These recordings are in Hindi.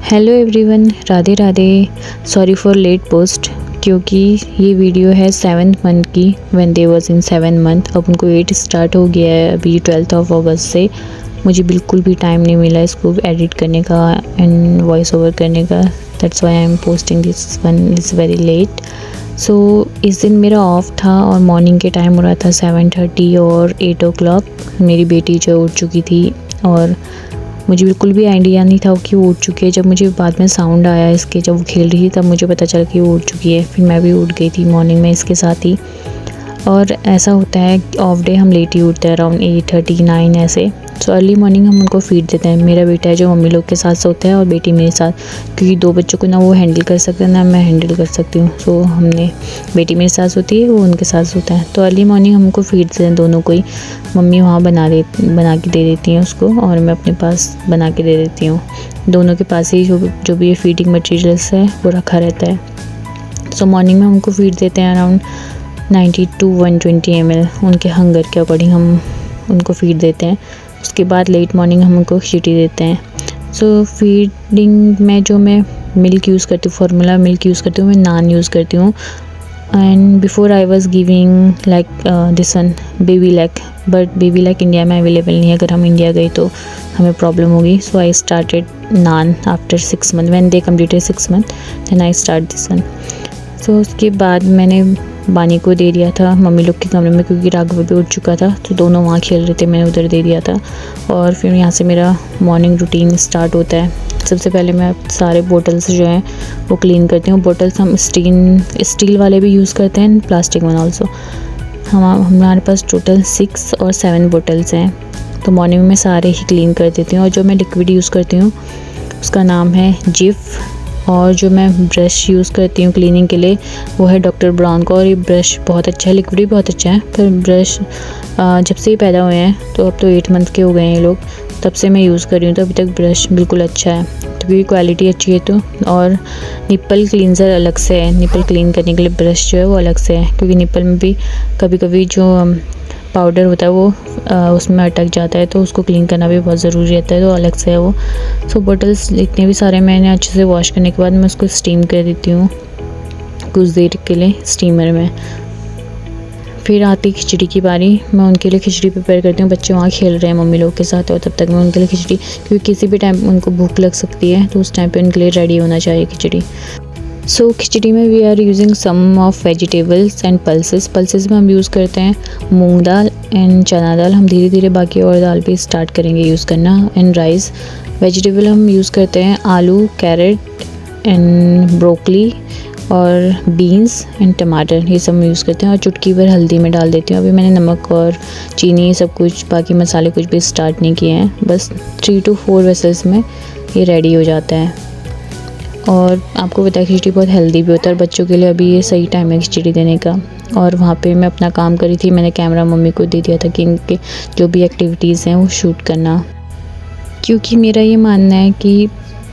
Hello everyone, Radhe Radhe. Sorry for late post, क्योंकि ये वीडियो है 7th मंथ की, when they was in 7 month. अब उनको 8 स्टार्ट हो गया है अभी 12th ऑफ अगस्त से। मुझे बिल्कुल भी टाइम नहीं मिला इसको एडिट करने का एंड वॉइस ओवर करने का। That's why I am posting this one is very late. So इस दिन मेरा ऑफ था और मॉर्निंग के टाइम हो रहा था 7:30 और 8 o'clock। मेरी बेटी जो उठ चुकी थी और मुझे बिल्कुल भी आइडिया नहीं था कि वो उठ चुकी है। जब मुझे बाद में साउंड आया इसके, जब वो खेल रही थी, तब मुझे पता चला कि वो उठ चुकी है। फिर मैं भी उठ गई थी मॉर्निंग में इसके साथ ही। और ऐसा होता है ऑफ डे हम लेट ही उठते हैं, अराउंड 8:30 9 ऐसे। सो अर्ली मॉर्निंग हम उनको फीड देते हैं। मेरा बेटा है जो मम्मी लोग के साथ सोता है और बेटी मेरे साथ, क्योंकि 2 बच्चों को ना वो हैंडल कर सकते हैं ना मैं हैंडल कर सकती हूँ। सो हमने, बेटी मेरे साथ सोती है, वो उनके साथ सोता है। तो अर्ली मॉर्निंग हम उनको फीड देते हैं दोनों को ही। मम्मी वहाँ बना के दे देती हैं उसको और मैं अपने पास बना के दे देती हूँ। दोनों के पास ही जो भी ये फीडिंग मटेरियल्स है वो रखा रहता है। सो मॉर्निंग में हम उनको फीड देते हैं अराउंड 90 to 120 ml, उनके हंगर के अकॉर्डिंग हम उनको फीड देते हैं। उसके बाद लेट मॉर्निंग हम उनको खिचड़ी देते हैं। सो फीडिंग में जो मैं मिल्क यूज़ करती हूँ, फार्मूला मिल्क यूज़ करती हूँ, मैं नान यूज़ करती हूँ। And before I was giving like this one Babylac, but Babylac India में अवेलेबल नहीं है। अगर हम इंडिया गए तो हमें प्रॉब्लम होगी। So I started non after 6 months, when they completed 6 months, then I start this one. So उसके बाद मैंने बानी को दे दिया था मम्मी लोग के कमरे में, क्योंकि राघव भी उठ चुका था तो दोनों वहाँ खेल रहे थे, मैंने उधर दे दिया था। और फिर यहाँ से मेरा मॉर्निंग रूटीन स्टार्ट होता है। सबसे पहले मैं सारे बोटल्स जो हैं वो क्लीन करती हूँ। बोटल्स हम स्टील वाले भी यूज़ करते हैं, प्लास्टिक वन ऑल्सो। हमारे पास टोटल 6 और 7 बोटल्स हैं। तो मॉर्निंग में सारे ही क्लीन कर देती हूँ। और जो मैं लिक्विड यूज़ करती हूँ उसका नाम है जिफ। और जो मैं ब्रश यूज़ करती हूँ क्लीनिंग के लिए वो है डॉक्टर ब्राउन का। और ये ब्रश बहुत अच्छा है, लिक्विड भी बहुत अच्छा है। पर ब्रश जब से ही पैदा हुए हैं, तो अब तो 8 month के हो गए हैं ये लोग, तब से मैं यूज़ कर रही हूँ। तो अभी तक ब्रश बिल्कुल अच्छा है, क्योंकि क्वालिटी अच्छी है। तो और निप्पल क्लींजर अलग से है, निप्पल क्लीन करने के लिए ब्रश जो है वो अलग से है, क्योंकि निप्पल में भी कभी कभी जो पाउडर होता है वो उसमें अटक जाता है, तो उसको क्लीन करना भी बहुत ज़रूरी रहता है, तो अलग से है वो। सो बॉटल्स इतने भी सारे मैंने अच्छे से वॉश करने के बाद मैं उसको स्टीम कर देती हूँ कुछ देर के लिए स्टीमर में। फिर आती खिचड़ी की बारी, मैं उनके लिए खिचड़ी प्रिपेयर करती हूँ। बच्चे वहाँ खेल रहे हैं मम्मी लोग के साथ, और तब तक मैं उनके लिए खिचड़ी, क्योंकि किसी भी टाइम उनको भूख लग सकती है, तो उस टाइम पे उनके लिए रेडी होना चाहिए खिचड़ी। सो खिचड़ी में we are using some of vegetables and pulses. Pulses में हम यूज़ करते हैं मूंग दाल एंड चना दाल। हम धीरे धीरे बाकी और दाल भी स्टार्ट करेंगे यूज़ करना, एंड राइस। वेजिटेबल हम यूज़ करते हैं आलू, कैरेट एंड ब्रोकली और बीन्स एंड टमाटर, ये सब यूज़ करते हैं। और चुटकी भर हल्दी में डाल देती हूँ। अभी मैंने नमक और चीनी सब कुछ, बाकी मसाले कुछ भी स्टार्ट नहीं किए हैं। बस 3 to 4 वेसल्स में ये रेडी हो जाता है। और आपको पता है खिचड़ी बहुत हेल्दी भी होता है, और बच्चों के लिए अभी ये सही टाइम है खिचड़ी देने का। और वहाँ पे मैं अपना काम करी थी, मैंने कैमरा मम्मी को दे दिया था कि इनके जो भी एक्टिविटीज़ हैं वो शूट करना, क्योंकि मेरा ये मानना है कि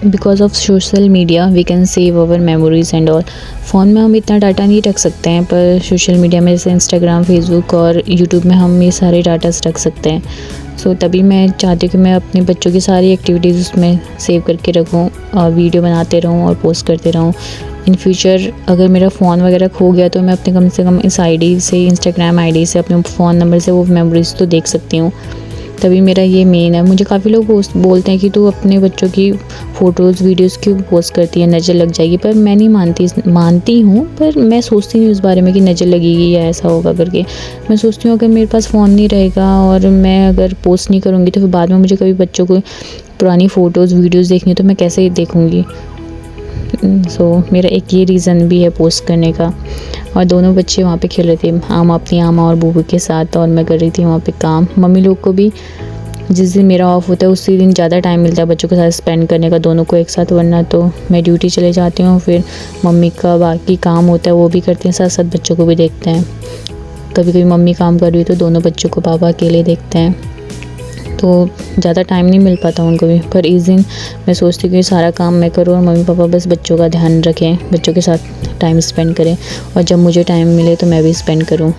because of social media we can save our memories and all. Phone में हम इतना डाटा नहीं रख सकते हैं, पर सोशल मीडिया में जैसे इंस्टाग्राम, फेसबुक और यूट्यूब में हम ये सारे डाटास रख सकते हैं। सो तभी मैं चाहती हूँ कि मैं अपने बच्चों की सारी एक्टिविटीज़ उसमें सेव करके रखूँ और वीडियो बनाते रहूँ और पोस्ट करते रहूँ। इन फ्यूचर अगर मेरा फ़ोन वगैरह खो गया तो मैं अपने कम से कम इस आईडी से, इंस्टाग्राम आईडी से, अपने फ़ोन नंबर से वो मेमोरीज़ तो देख सकती हूँ। तभी मेरा ये मेन है। मुझे काफ़ी लोग बोलते हैं कि तू अपने बच्चों की फ़ोटोज़ वीडियोज़ क्यों पोस्ट करती है, नज़र लग जाएगी। पर मैं नहीं मानती हूँ, पर मैं सोचती हूँ इस बारे में कि नज़र लगेगी या ऐसा होगा करके। मैं सोचती हूँ अगर मेरे पास फ़ोन नहीं रहेगा और मैं अगर पोस्ट नहीं करूँगी तो फिर बाद में मुझे कभी बच्चों को पुरानी फ़ोटोज़ वीडियोज़ देखनी, तो मैं कैसे देखूँगी। सो मेरा एक ये रीज़न भी है पोस्ट करने का। और दोनों बच्चे वहाँ पे खेल रहे थे, अपनी आमा और बूबू के साथ, और मैं कर रही थी वहाँ पे काम। मम्मी लोग को भी जिस दिन मेरा ऑफ होता है उसी दिन ज़्यादा टाइम मिलता है बच्चों के साथ स्पेंड करने का, दोनों को एक साथ। वरना तो मैं ड्यूटी चले जाती हूँ, फिर मम्मी का बाकी काम होता है वो भी करते हैं, साथ साथ बच्चों को भी देखते हैं। कभी कभी मम्मी काम कर रही है तो दोनों बच्चों को पापा अकेले देखते हैं, तो ज़्यादा टाइम नहीं मिल पाता उनको भी। पर इस दिन मैं सोचती हूँ कि सारा काम मैं करूँ और मम्मी पापा बस बच्चों का ध्यान रखें, बच्चों के साथ टाइम स्पेंड करें, और जब मुझे टाइम मिले तो मैं भी स्पेंड करूँ।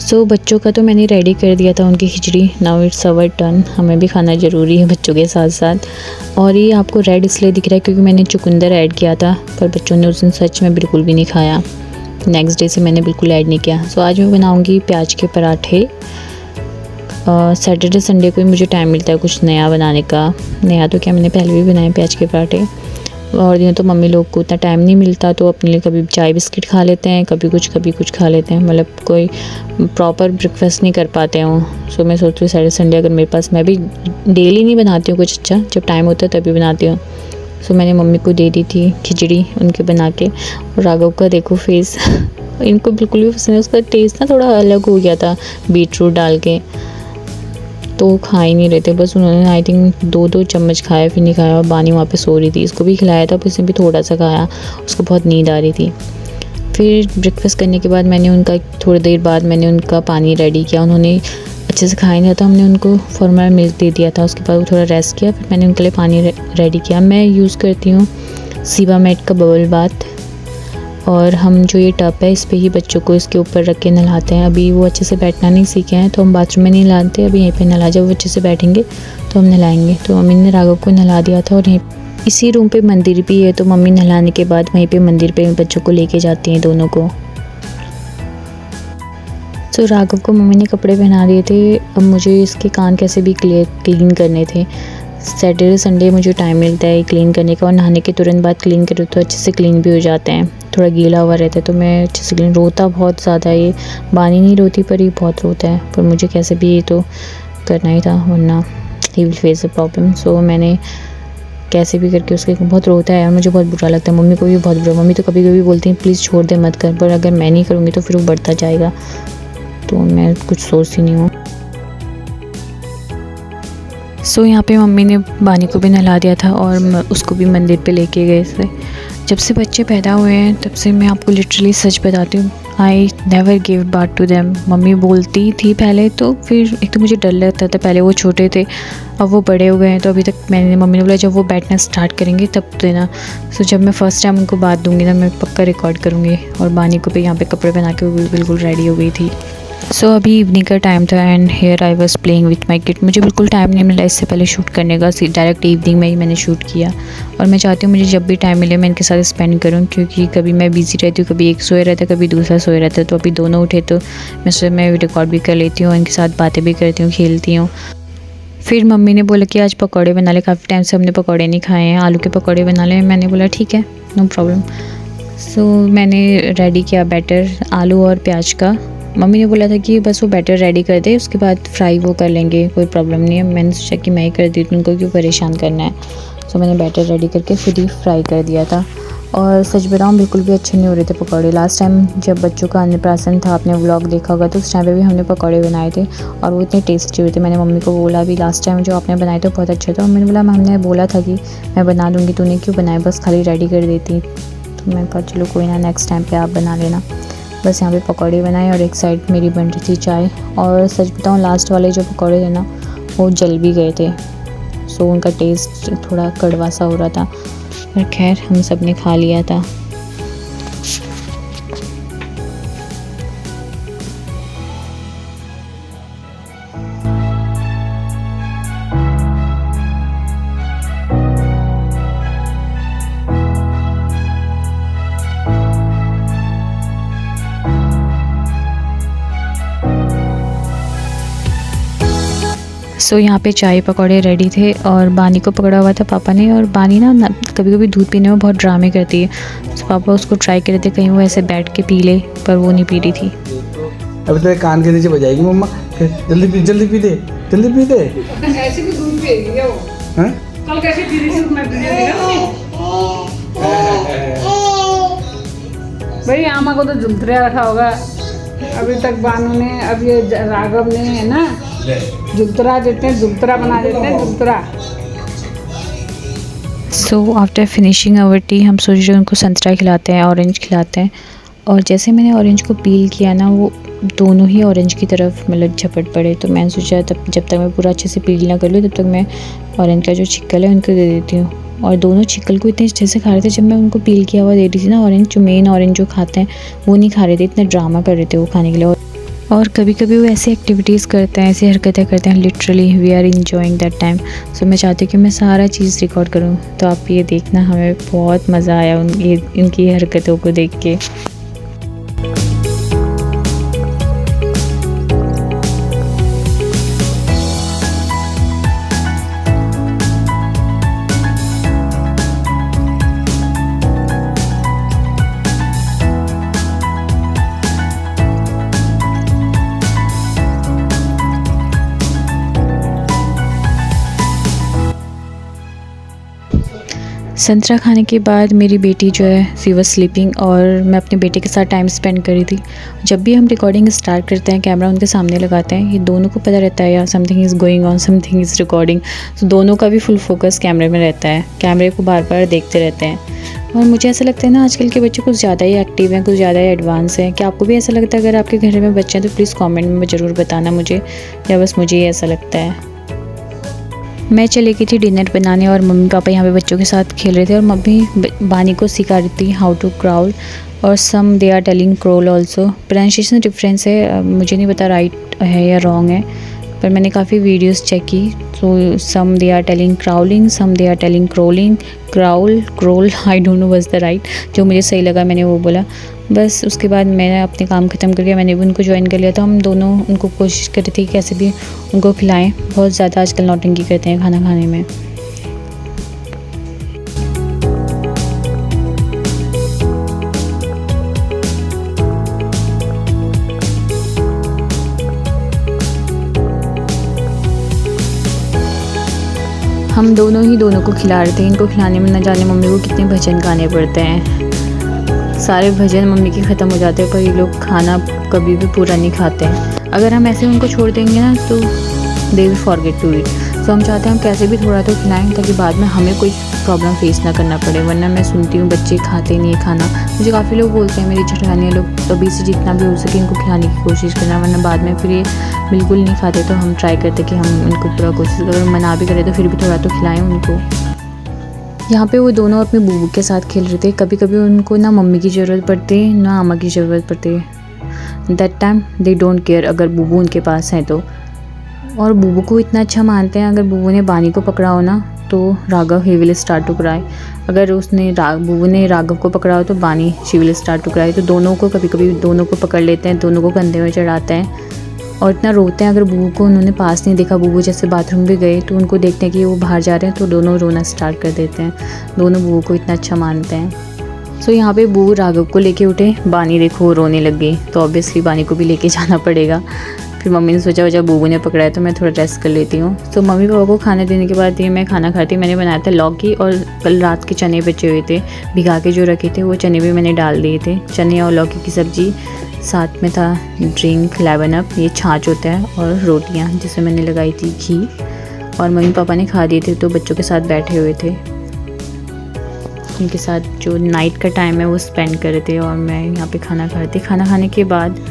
सो बच्चों का तो मैंने रेडी कर दिया था उनकी खिचड़ी। नाउ इट्स आवर टर्न, हमें भी खाना ज़रूरी है बच्चों के साथ साथ। और ये आपको रेड इसलिए दिख रहा है क्योंकि मैंने चुकंदर ऐड किया था, पर बच्चों ने उस दिन सच में बिल्कुल भी नहीं खाया। नेक्स्ट डे से मैंने बिल्कुल ऐड नहीं किया। सो आज मैं बनाऊँगी प्याज के पराठे। सैटरडे संडे को ही मुझे टाइम मिलता है कुछ नया बनाने का। नया तो क्या, मैंने पहले भी बनाए प्याज के पराठे। और दिनों तो मम्मी लोग को उतना टाइम नहीं मिलता, तो अपने लिए कभी चाय बिस्किट खा लेते हैं, कभी कुछ खा लेते हैं। मतलब कोई प्रॉपर ब्रेकफास्ट नहीं कर पाते हैं। सो मैं सोचती हूँ सैटरडे संडे अगर मेरे पास, मैं भी डेली नहीं बनाती हूँ कुछ अच्छा, जब टाइम होता है तभी बनाती हूँ। सो मैंने मम्मी को दे दी थी खिचड़ी उनके बना के। और राघव का देखो फेस इनको बिल्कुल भी पसंद है। उसका टेस्ट ना थोड़ा अलग हो गया था बीट रूट डाल के, तो खा ही नहीं रहे थे। बस उन्होंने आई थिंक 2 चम्मच खाया, फिर नहीं खाया। और बानी वहाँ पे सो रही थी, इसको भी खिलाया था, पर इसने भी थोड़ा सा खाया, उसको बहुत नींद आ रही थी। फिर ब्रेकफास्ट करने के बाद मैंने उनका थोड़ी देर बाद मैंने उनका पानी रेडी किया। उन्होंने अच्छे से खाया नहीं था, हमने उनको फॉर्मल मिल्क दे दिया था। उसके बाद वो थोड़ा रेस्ट किया, फिर मैंने उनके लिए पानी रेडी किया। मैं यूज़ करती हूँ सीबामेट का बबल बाथ। और हम जो ये टब है इस पे ही बच्चों को इसके ऊपर रख के नहलाते हैं। अभी वो अच्छे से बैठना नहीं सीखे हैं, तो हम बाथरूम में नहीं नहलाते, अभी यहीं पे नहला। जब वो अच्छे से बैठेंगे तो हम नहलाएंगे। तो मम्मी ने राघव को नहला दिया था। और यहीं इसी रूम पे मंदिर भी है, तो मम्मी नहलाने के बाद वहीं पे मंदिर पे बच्चों को लेके जाती हैं दोनों को। तो राघव को मम्मी ने कपड़े पहना दिए थे। अब मुझे इसके कान कैसे भी क्लीन करने थे। सैटरडे संडे मुझे टाइम मिलता है क्लीन करने का, और नहाने के तुरंत बाद क्लीन करो तो अच्छे से क्लीन भी हो जाते हैं। थोड़ा गीला हुआ रहता है तो मैं अच्छे से क्लीन। रोता बहुत ज़्यादा है ये, बानी नहीं रोती पर ये बहुत रोता है। पर मुझे कैसे भी ये तो करना ही था, वरना he will face a problem. So मैंने कैसे भी करके उसके बहुत रोता है और मुझे बहुत बुरा लगता है। मम्मी को भी बहुत बुरा। मम्मी तो कभी कभी बोलती हैं प्लीज़ छोड़ दे मत कर, पर अगर मैं नहीं करूँगी तो फिर वो बढ़ता जाएगा। तो मैं कुछ सोचती नहीं हूँ। सो यहाँ पे मम्मी ने बानी को भी नहला दिया था और उसको भी मंदिर पे लेके गए थे। जब से बच्चे पैदा हुए हैं तब से मैं आपको लिटरली सच बताती हूँ, आई नेवर गिव बात टू देम। मम्मी बोलती थी पहले, तो फिर एक तो मुझे डर लगता था, पहले वो छोटे थे, अब वो बड़े हो गए हैं। तो अभी तक मम्मी ने बोला जब वो बैठना स्टार्ट करेंगे तब देना। सो जब मैं फ़र्स्ट टाइम उनको बात दूँगी ना, मैं पक्का रिकॉर्ड करूँगी। और बानी को भी यहाँ पे कपड़े पहना के वो बिल्कुल रेडी हो गई थी। सो अभी इवनिंग का टाइम था and here I was playing with my kid. मुझे बिल्कुल टाइम नहीं मिला इससे पहले शूट करने का, डायरेक्ट इवनिंग में ही मैंने शूट किया। और मैं चाहती हूँ मुझे जब भी टाइम मिले मैं इनके साथ स्पेंड करूँ, क्योंकि कभी मैं बिज़ी रहती हूँ, कभी एक सोए रहता है, कभी दूसरा सोए रहता है। तो अभी दोनों उठे तो मैं रिकॉर्ड भी कर लेती हूँ, इनके साथ बातें भी करती हूँ, खेलती हूँ। फिर मम्मी ने बोला कि आज पकौड़े बना ले, काफ़ी टाइम से हमने पकौड़े नहीं खाए हैं, आलू के पकौड़े बना ले। मैंने बोला ठीक है, नो प्रॉब्लम। सो मैंने रेडी किया बैटर आलू और प्याज का। मम्मी ने बोला था कि बस वो बैटर रेडी कर दे, उसके बाद फ्राई वो कर लेंगे, कोई प्रॉब्लम नहीं है। मैंने सोचा कि मैं ही कर दी थी, उनको क्यों परेशान करना है। सो मैंने बैटर रेडी करके खुद ही फ्राई कर दिया था। और सच बताऊँ बिल्कुल भी अच्छे नहीं हो रहे थे पकौड़े। लास्ट टाइम जब बच्चों का अन्नप्राशन था, आपने व्लॉग देखा होगा, तो उस टाइम पे भी हमने पकौड़े बनाए थे और वो इतने टेस्टी हुए थे। मैंने मम्मी को बोला भी लास्ट टाइम जो आपने बनाए थे बहुत अच्छे थे। और मैंने बोला हमने बोला था कि मैं बना दूँगी, तूने क्यों बनाए, बस खाली रेडी कर देती। तो मैंने कहा चलो कोई ना, नेक्स्ट टाइम पर आप बना लेना। बस यहाँ पे पकौड़े बनाए और एक साइड मेरी बन रही थी चाय। और सच बताऊँ लास्ट वाले जो पकौड़े थे ना, वो जल भी गए थे। सो उनका टेस्ट थोड़ा कड़वा सा हो रहा था, पर खैर हम सब ने खा लिया था। सो यहाँ पे चाय पकौड़े रेडी थे और बानी को पकड़ा हुआ था पापा ने। और बानी ना कभी कभी दूध पीने में बहुत ड्रामे करती है। तो पापा उसको ट्राई कर रहे थे कहीं वो ऐसे बैठ के पी ले, पर वो नहीं पी रही थी। अभी तो कान के नीचे बजाएगी मम्मा, जल्दी पी दे, जल्दी पी दे। ऐसे भी दूध पिएगी क्या वो? हैं? कल कैसे पी रही थी मैं भाई आमा को तो जुलतरा रखा होगा अभी तक बानू ने। अब ये राघव ने है ना जुलतरा देते हैं, जुलतरा बना देते हैं, जुलतरा। So after finishing our tea हम सोच रहे हैं उनको संतरा खिलाते हैं, ऑरेंज खिलाते हैं। और जैसे मैंने ऑरेंज को पील किया ना, वो दोनों ही ऑरेंज की तरफ मतलब झपट पड़े। तो मैंने सोचा तब जब तक मैं पूरा अच्छे से पील ना कर लूँ, तब तक मैं ऑरेंज का जो छिक्कल है उनको दे देती हूँ। और दोनों छिक्कल को इतने अच्छे से खा रहे थे। जब मैं उनको पील किया हुआ दे रही थी ना ऑरेंज, जो मेन ऑरेंज जो खाते हैं वो नहीं खा रहे थे, इतने ड्रामा कर रहे थे वो खाने के लिए। और कभी कभी वो ऐसी एक्टिविटीज़ करते हैं, ऐसी हरकतें करते हैं, literally we are enjoying that time. So मैं चाहती हूँ कि मैं सारा चीज़ रिकॉर्ड करूँ, तो आप ये देखना, हमें बहुत मज़ा आया इनकी हरकतों को देख के। संतरा खाने के बाद मेरी बेटी जो है शी वाज स्लीपिंग, और मैं अपने बेटे के साथ टाइम स्पेंड कर रही थी। जब भी हम रिकॉर्डिंग स्टार्ट करते हैं, कैमरा उनके सामने लगाते हैं, ये दोनों को पता रहता है यार something is going on, something is recording. तो दोनों का भी फुल फोकस कैमरे में रहता है, कैमरे को बार बार देखते रहते हैं। और मुझे ऐसा लगता है ना, आजकल के बच्चे कुछ ज़्यादा ही एक्टिव हैं, कुछ ज़्यादा ही एडवांस हैं। क्या आपको भी ऐसा लगता है? अगर आपके घर में बच्चे हैं तो प्लीज़ कमेंट में ज़रूर बताना मुझे, या बस मुझे ही ऐसा लगता है। मैं चली गई थी डिनर बनाने, और मम्मी पापा यहाँ पे बच्चों के साथ खेल रहे थे, और मम्मी बानी को सिखा रही थी हाउ टू क्राउल, और some they are telling crawl also. Pronunciation difference है, मुझे नहीं पता राइट है या रॉन्ग है, पर मैंने काफ़ी वीडियोस चेक की। तो some they are telling crawling, some they are telling crawling, crawl, crawl, I don't know what's the right. जो मुझे सही लगा मैंने वो बोला। बस उसके बाद मैंने अपने काम ख़त्म करके मैंने भी उनको ज्वाइन कर लिया था। हम दोनों उनको कोशिश कर रहे थे कैसे भी उनको खिलाएं। बहुत ज़्यादा आजकल नौटंकी करते हैं खाना खाने में। हम दोनों को खिला रहे थे। इनको खिलाने में न जाने मम्मी को कितने भजन गाने पड़ते हैं। सारे भजन मम्मी के ख़त्म हो जाते हैं, पर ये लोग खाना कभी भी पूरा नहीं खाते हैं। अगर हम ऐसे उनको छोड़ देंगे ना तो they will forget to eat. तो हम चाहते हैं हम कैसे भी थोड़ा तो खिलाएं, ताकि बाद में हमें कोई प्रॉब्लम फेस ना करना पड़े। वरना मैं सुनती हूँ बच्चे खाते नहीं है खाना। मुझे काफ़ी लोग बोलते हैं, मेरी जेठानी लोग, तभी से जितना भी हो सके इनको खिलाने की कोशिश करना, वरना बाद में फिर ये बिल्कुल नहीं खाते। तो हम ट्राई करते कि हम उनको पूरा कोशिश, अगर मना भी करें तो फिर भी थोड़ा तो खिलाएं उनको। यहाँ पे वो दोनों अपने बूबू के साथ खेल रहे थे। कभी कभी उनको ना मम्मी की ज़रूरत पड़ती है ना अम्मा की ज़रूरत पड़ती है। That time they don't care अगर बूबू उनके पास है तो। और बूबू को इतना अच्छा मानते हैं, अगर बूबू ने बानी को पकड़ा हो ना तो Raghav he will start to cry. अगर उसने बूबू ने राघव को पकड़ा हो तो Bani she will start to cry. तो दोनों को कभी कभी दोनों को पकड़ लेते हैं, दोनों को कंधे में चढ़ाते हैं और इतना रोते हैं। अगर बूबू को उन्होंने पास नहीं देखा, बूबू जैसे बाथरूम भी गए तो उनको देखते हैं कि वो बाहर जा रहे हैं, तो दोनों रोना स्टार्ट कर देते हैं। दोनों बूबू को इतना अच्छा मानते हैं। सो यहाँ पे बूबू राघव को लेके उठे, बानी देखो रोने लग गई, तो ऑब्वियसली बानी को भी लेके जाना पड़ेगा। फिर मम्मी ने सोचा जब बूबू ने पकड़ा है तो मैं थोड़ा रेस्ट कर लेती हूँ। तो मम्मी पापा को खाना देने के बाद ये मैं खाना खाती। मैंने बनाया था लौकी, और कल रात के चने बचे हुए थे भिगा के जो रखे थे, वो चने भी मैंने डाल दिए थे। चने और लौकी की सब्ज़ी, साथ में था ड्रिंक 11 अप, ये छाछ होता है, और रोटियाँ जिसमें मैंने लगाई थी घी। और मम्मी पापा ने खा दिए थे, तो बच्चों के साथ बैठे हुए थे, उनके साथ जो नाइट का टाइम है वो स्पेंड कर रहे थे, और मैं यहाँ पे खाना खा रही थी। खाना खाने के बाद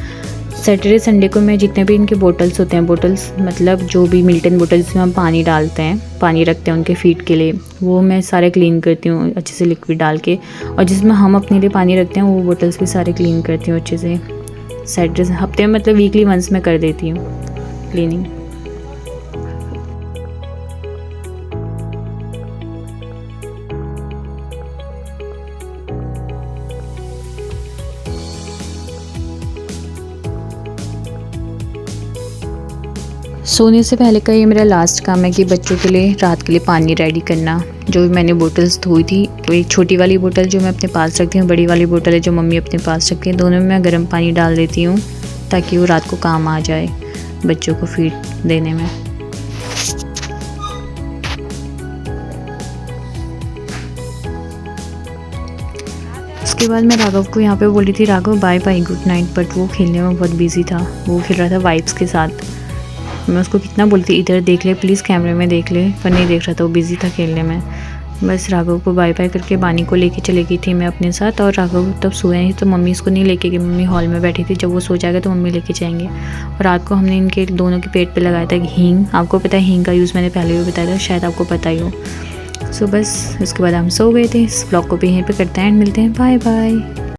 सैटरडे संडे को मैं जितने भी इनके बोटल्स होते हैं, बोटल्स मतलब जो भी मिल्टन बोटल जिसमें हम पानी डालते हैं, पानी रखते हैं उनके फीड के लिए, वो मैं सारे क्लीन करती हूँ अच्छे से लिक्विड डाल के। और जिसमें हम अपने लिए पानी रखते हैं वो बोटल्स भी सारे क्लीन करती हूँ अच्छे से। सैटरडे हफ्ते में मतलब वीकली वंस में कर देती हूँ क्लीनिंग। सोने से पहले का ये मेरा लास्ट काम है कि बच्चों के लिए रात के लिए पानी रेडी करना। जो भी मैंने बोतल्स धोई थी, तो एक छोटी वाली बोतल जो मैं अपने पास रखती हूँ, बड़ी वाली बोतल है जो मम्मी अपने पास रखती है, दोनों में मैं गर्म पानी डाल देती हूँ ताकि वो रात को काम आ जाए बच्चों को फीड देने में। उसके बाद मैं राघव को यहाँ पे बोली थी Raghav bye bye good night, but वो खेलने में बहुत बिजी था। वो खेल रहा था वाइब्स के साथ। मैं उसको कितना बोलती इधर देख ले प्लीज़, कैमरे में देख ले, पर नहीं देख रहा था, वो बिज़ी था खेलने में। बस राघव को बाय बाय करके बानी को लेके चली गई थी मैं अपने साथ। और राघव तब सोए नहीं, तो मम्मी इसको नहीं लेके गई, मम्मी हॉल में बैठी थी। जब वो सो जाएगा तो मम्मी लेके जाएंगे। और रात को हमने इनके दोनों के पेट पे लगाया था हींग। आपको पता है हींग का यूज़ मैंने पहले भी बताया था, शायद आपको पता ही हो। सो बस उसके बाद हम सो गए थे। इस व्लॉग को भी यहीं पे करते हैं एंड मिलते हैं, बाय बाय।